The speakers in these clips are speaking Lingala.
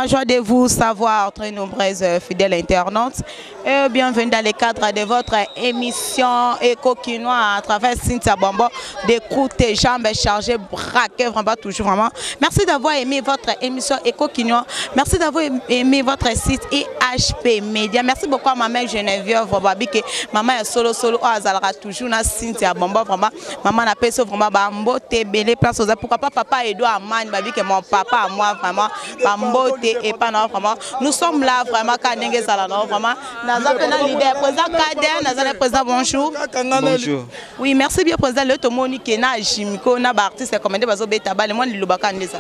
joie de vous savoir, très nombreuses fidèles internautes. Et bienvenue dans le cadre de votre émission Éco Quinois à travers Cynthia Bombo. D'écouter jambes chargées, braquées, vraiment toujours vraiment. Merci d'avoir aimé votre émission Éco Quinois. Merci d'avoir aimé votre site IHP Media. Merci beaucoup à ma mère Geneviève Babi que maman est solo azalera toujours na Cynthia Bombo vraiment. Maman n'a pas vraiment bambo te belé place aux pourquoi pas papa Edouard Amani Babi que mon papa à moi vraiment bambo te et pas non vraiment. Nous sommes là vraiment quand n'engage ça là non vraiment. Leader, président Kader, président bonjour. Bonjour. Oui, merci bien président. Le Tomoni Kena Jimiko na artiste commandé bazo beta bal moi Lilobaka ndeza.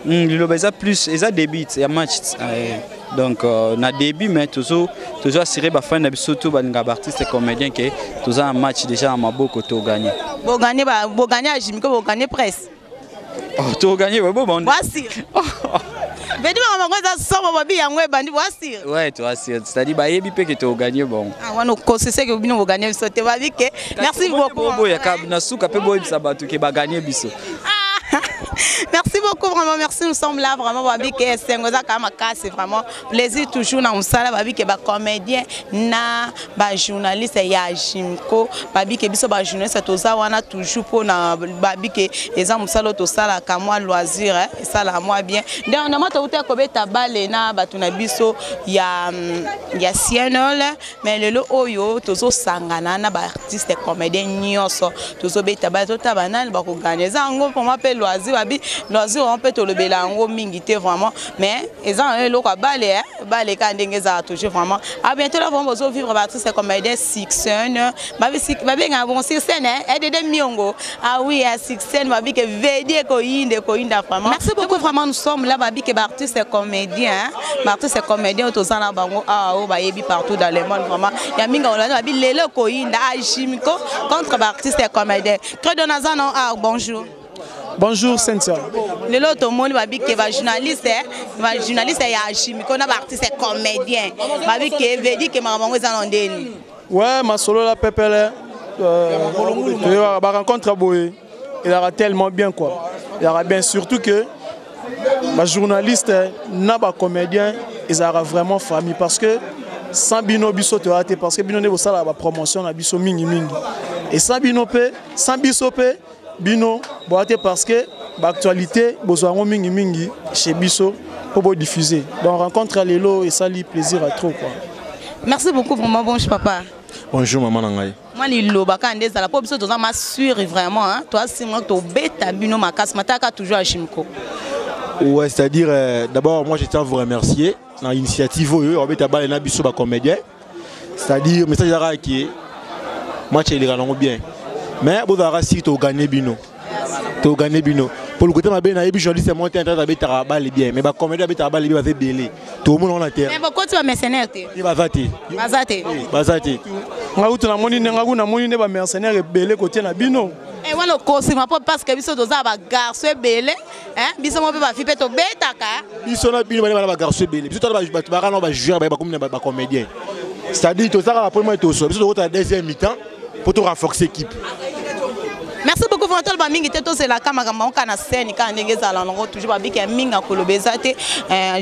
Lilobeza plus et ça début et match donc na début mais toujours assuré ba fin na bisoto ba nga artiste comédien que toujours un match déjà à maboko to gagner. Bo gagner à Jimiko bo gagner presse. Oh to gagner bon. Voici. Vedi maman quoi ça sort babi yango bandi voici. Ouais, tu vois c'est-à-dire ba yebi pe que tu gagner bon. Ah wana ko c'est que bino gagner sauter babi que merci beaucoup. Bo ya ka na suka pe bo bisa batu ke ba gagner biso. Merci beaucoup, vraiment, merci, nous sommes là, vraiment, Babi, que c'est vraiment plaisir toujours dans le Babi, que comédien, na, journaliste, ya Jimko, Babi, que biso journaliste, tout ça, on a toujours pour Babi, que les gens musalo tout ça là, comme moi loisir, ça là moi bien. Dernièrement, tu as été combien ta balle na, batuna biso, ya Sienol, mais le oyo, toujours sangana, na, artiste, comédien, nyoso, toujours beta balle, tout ta banane, bako gagner, ça, en gros, pour moi, loisir, Babi, loisir, on peut te le bélango, mingité vraiment, mais ils ont un lot à balai, balai quand ils toujours vraiment. À bientôt là, on va vivre artiste comédien Sixen, Babi, un bon Sixen, et des miongo. Ah oui, à Sixen, Babi, que védé coïnde vraiment. Merci beaucoup, vraiment, nous sommes là, Babi, que artiste comédien, artiste comédien, autour de la bango, ah, oh, baby partout dans le monde vraiment. Il y a minga, Babi, les le coïnde, ah, Jimiko, contre artiste comédien. Très donazan, ah, bonjour. Bonjour Cynthia. Le lot monde babi que journaliste ya Jimiko na artiste comédien. Babi que veut dire que maman est en ndeni. Ouais, ma solo la pepele rencontre à Boé. Il aura tellement bien quoi. Il aura bien surtout que ma journaliste na ba comédien, ils aura vraiment famille parce que sans bino biso te raté parce que bino ne ça la promotion na biso mingi. Et sans bino pe, sans biso pe Bino, parce que l'actualité, besoin mingi chez Bisso pour diffuser. Donc rencontre à l'élo et ça lui plaisir à trop quoi. Merci beaucoup vraiment bonjour papa. Bonjour maman Nangai. Moi Lilo bakande za la po biso toza m'assure vraiment hein. Toi si moi to beta bino makas mataka toujours à Jimko. Ouais, c'est-à-dire d'abord moi je tiens à vous remercier dans l'initiative on beta bal na biso ba comédien. C'est-à-dire message à qui match il ira bien. Mais vous avez si tu gagnes bino. Tu gagnes bino. Pour le côté ma bien, je dis c'est monté en train d'habiter à balle bien. Mais ma comédie habite à balle bien avec belé. Tout le monde en a terre. Mais pourquoi tu vas mercenaire? Il va vater. Bazate. Ngaoutu na moni ngaou na moni ne ba mercenaire belé côté na bino. Et voilà cause ma parce que biso doza ba garçon belé, hein? Biso mo pe ba fi pe to betaka. Biso na bino ba garçon belé. Biso to ba kana ba joueur ba comme ba comédien. C'est-à-dire to ça après moi to so. Biso to deuxième mi-temps pour te renforcer l'équipe. Merci beaucoup pour votre mingi teto c'est la caméra kana scène quand ndenge za la toujours babi ke minga kolobezate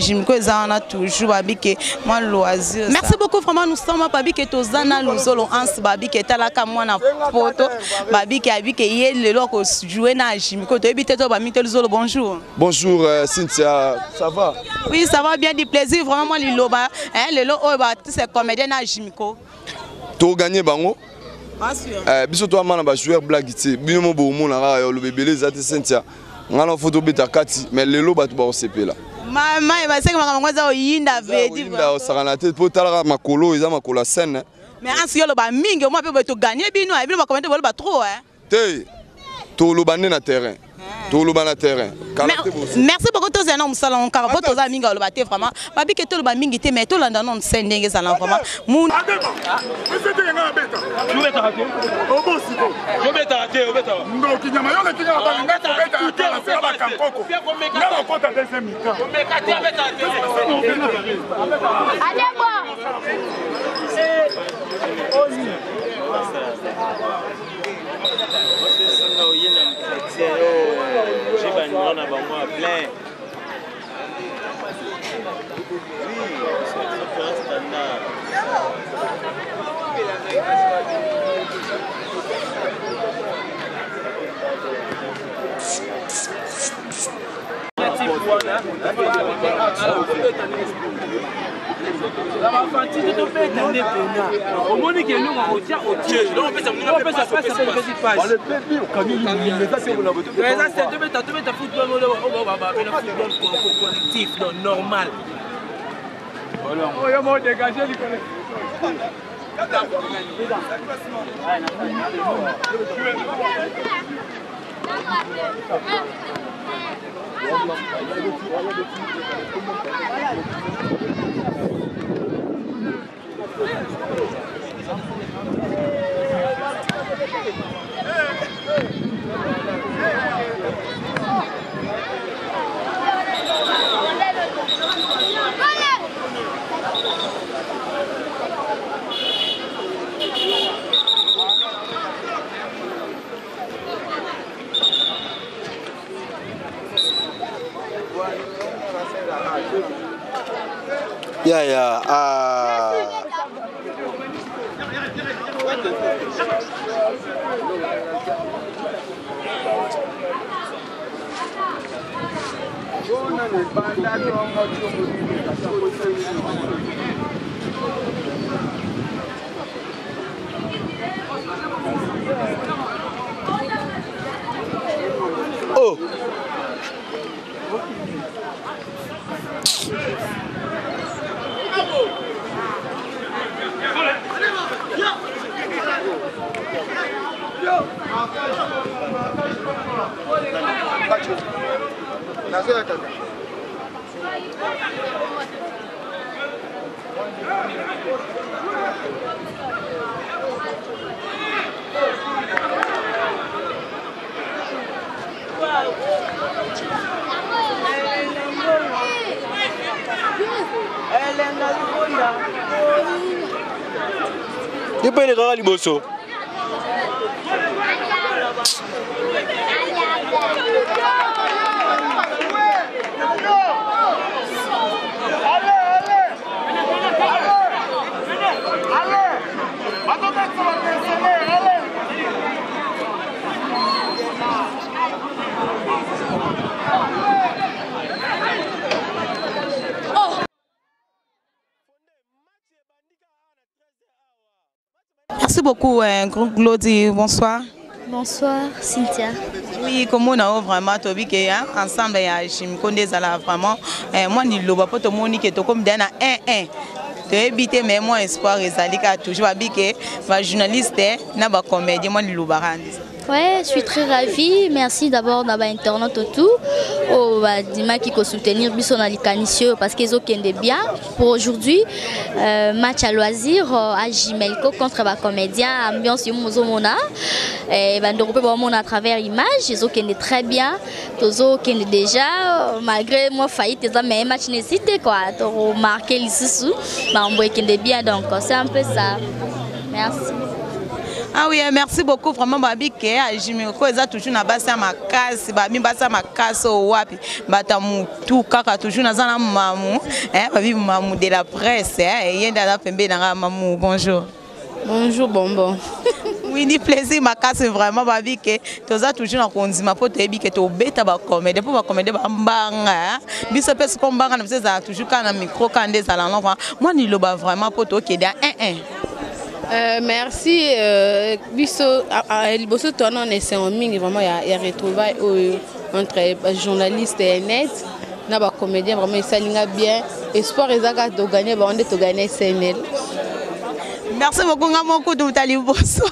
Jimko ezana toujours babi ke moi loisir. Merci beaucoup vraiment nous sommes babi ke tozana luzolo ans babi ke talaka mwana photo babi ke abi ke yele loko jouer na Jimko to ebite to ba mite luzolo bonjour. Bonjour Cynthia, ça va? Oui, ça va bien du plaisir vraiment moi liloba hein le lo o ba c'est comédien na Jimko. To gagner bango? Biso to amana ba joueur blague ti bino mo bo mo na le bébé zati Cynthia ngana photo beta kati mais lelo ba to ba osepela mama ba seka maka za oyinda vedi inda osakana te po tala makolo eza makolo scène mais ansi yo lo ba mingi mo pe to gagner bino bino ba commenter ba trop hein te to lo bande na terrain to lo bana terrain. Merci beaucoup tous les noms salon car votre aux amis le baté vraiment babi que tout le mingi te mais tout l'andon non scène ndenge ça là vraiment moun Normal. Oh. Il peut aller à Liboso. Merci beaucoup, groupe Glody. Bonsoir. Bonsoir, Cynthia. Oui, comme on a vraiment tobi que ensemble ya Jimiko Ndezala vraiment moi ni loba poto monique to comme dana 1-1. To éviter mais moi espoir ezalika toujours abike va journaliste na ba comédien moi ni loba randi. Ouais, je suis très ravie. Merci d'abord d'avoir internet tout. Oh, Dima qui peut soutenir Bissona Licanisio parce qu'ils ont des bien pour aujourd'hui. Match à loisir à Jimelko contre les comédiens. Ambiance Yomozomona. Et on à travers l'image. Ils ont très bien. Ils ont déjà, malgré moi faillite, mais match nécessité quoi. Tu remarqué ici, mais on voit qu'ils bien. Donc c'est un peu ça. Merci. Ah oui, merci beaucoup vraiment babi ke Jimiko eza toujours na basa makasi babi basa makasi wapi batamu tout kaka toujours na zana mamu babi mamu de la presse yenda na pembe na mamu bonjour. Bonjour bonbon. Oui, ni plaisir makasi vraiment babi ke toza toujours na konzima po tebi ke to beta ba comédie pour ba comédie ba mbanga biso pese ko mbanga na pese za toujours kana micro kande za la moi ni loba vraiment po to ke da 1-1. Merci. Biso Liboso tourne c'est en ligne vraiment il y a retrouvailles entre journalistes et net. Na ba comédien vraiment ça linga bien. Espoir ezaka de gagner ba on de gagner CNL. Merci beaucoup ngamoku de Liboso.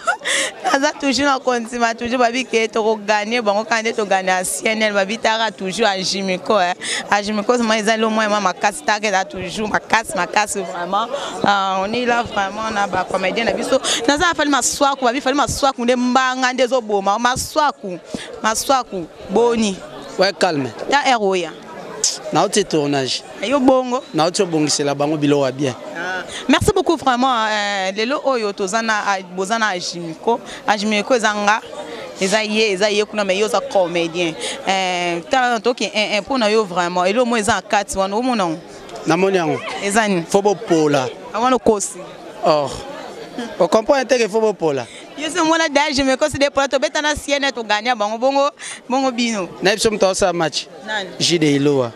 Naza toujours na kontima toujours babi ke to gagner bango kande to gagner CNL babi tara toujours à Jimiko à Jimiko moi ils ont moi makasi ta que toujours makasi vraiment on est là vraiment na ba comédien na biso naza fali maswaku babi fali maswaku nde mbanga ndezo boma maswaku boni ouais calme ya héroïa na autre tournage yo bongo na autre bongisela bango bilo wa bien. Merci beaucoup vraiment lelo oyo tozana bozana Jimiko ezanga ezaye kuna mais yo za comédien tant que un pour na yo vraiment elo mo eza 4 wana o mona Namoniango. Ezani. Fobo Pola. Avant le kosi. Or. On comprend que Fobo Pola. Je suis moi là je me considère pour être bête na sienne to gagner bongo bino. Na biso mto sa match. Nani? Jide Iloa.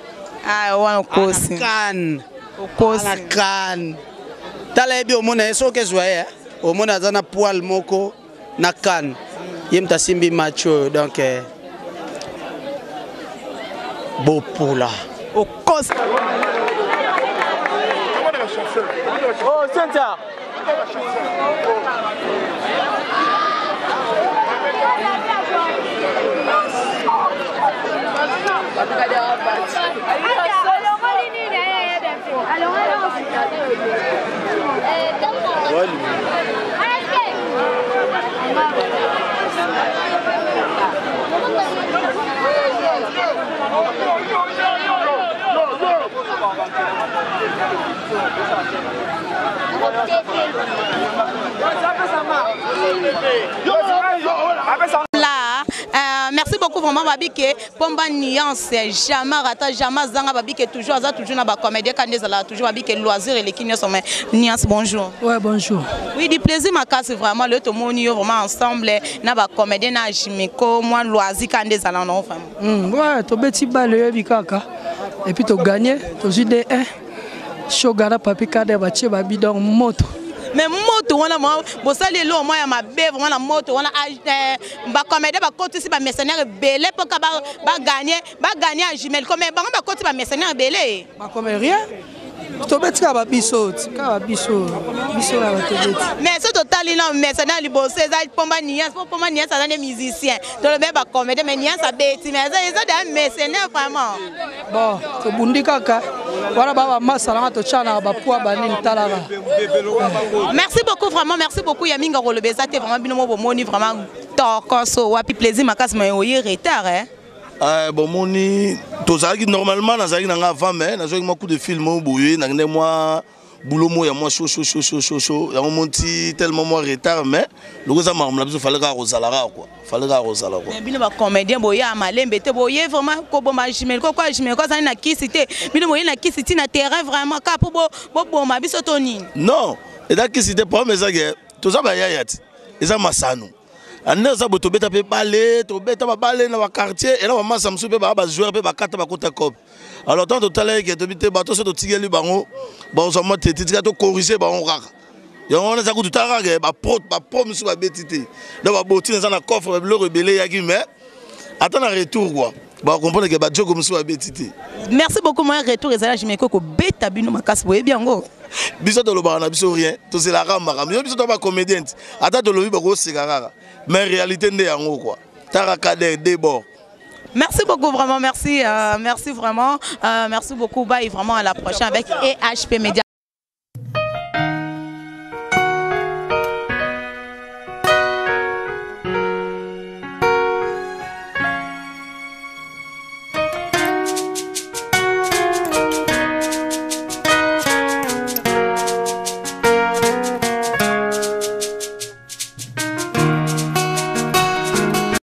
Ah wana kosi. Kan. Kosi. Kan. Tala ebi omona eso ke zoya. Omona zana poil moko na kan. Yemta simbi match donc Beau Pola. Au kosi. Oh, Cynthia. Là, merci beaucoup vraiment Babike. Pomba nuance, jamais rata, jamais zanga Babike toujours na ba comédien quand là toujours Babike loisir et les qui sont nuance. Bonjour. Ouais, bonjour. Oui, du plaisir ma casse vraiment le tomonio vraiment ensemble na ba comédien na Jimeko moi loisir quand là non vraiment. Ouais, to beti balle bikaka. Et puis to gagner, to jide Shogara papi kade bache babidon moto. Mais moto wana moi bosali lo moi ya mabe vraiment moto wana ba comédien ba côté si ba mercenaire belé pour ka ba gagner à Jimel comme ba côté ba mercenaire belé. Ba comme rien. To beti ka ba biso la to beti. Mais ce total là mercenaire libosé ça pomba nias ça des musiciens. To le ba comédien mais nias ça beti mais ça des mercenaires vraiment. Bon, to bundi kaka. Voilà baba masala to chana ba poa ba ni talaka. Merci beaucoup vraiment, merci beaucoup Yaminga Rolobeza t'es vraiment binomo bomoni vraiment torkoso wapi plaisir makasi ma oyi retard hein. Bon moni tozaki normalement nazaki nanga avant mais nazaki moi coup de film boye nangné moi boulot mo ya moi chaud ya monti tellement moi retard mais le ça marmla biso fallait ka rosalara quoi mais bino ba comédien boya malembe te boye vraiment ko bomba Jimel ko Jimel ko ça na kisité bino boye na kisité na terrain vraiment ka pour bo bomba biso toni non et da kisité problème ça que tout ça ba yayati et ça masano ane za boto beta pe balé to beta ba balé na ba quartier et là maman samsu pe ba joueur pe ba kata ba kota cop alors tant total que to bité bato so to tigeli bango ba so mo teti to corriger ba on raka ya on za ko tout raka ba pro musu ba betité donc ba boti na na coffre le rebelle ya qui mais attends un retour quoi ba comprendre que ba jogo musu ba betité. Merci beaucoup moi retour et ça je me ko beta bino makasi boye bien ngo biso to lo ba na biso rien to c'est la rama yo biso to ba comédien attends to lo bi ba ko sekara mais réalité n'est yango quoi taraka des bords. Merci beaucoup vraiment merci merci vraiment merci beaucoup bye vraiment à la prochaine avec EHP Media.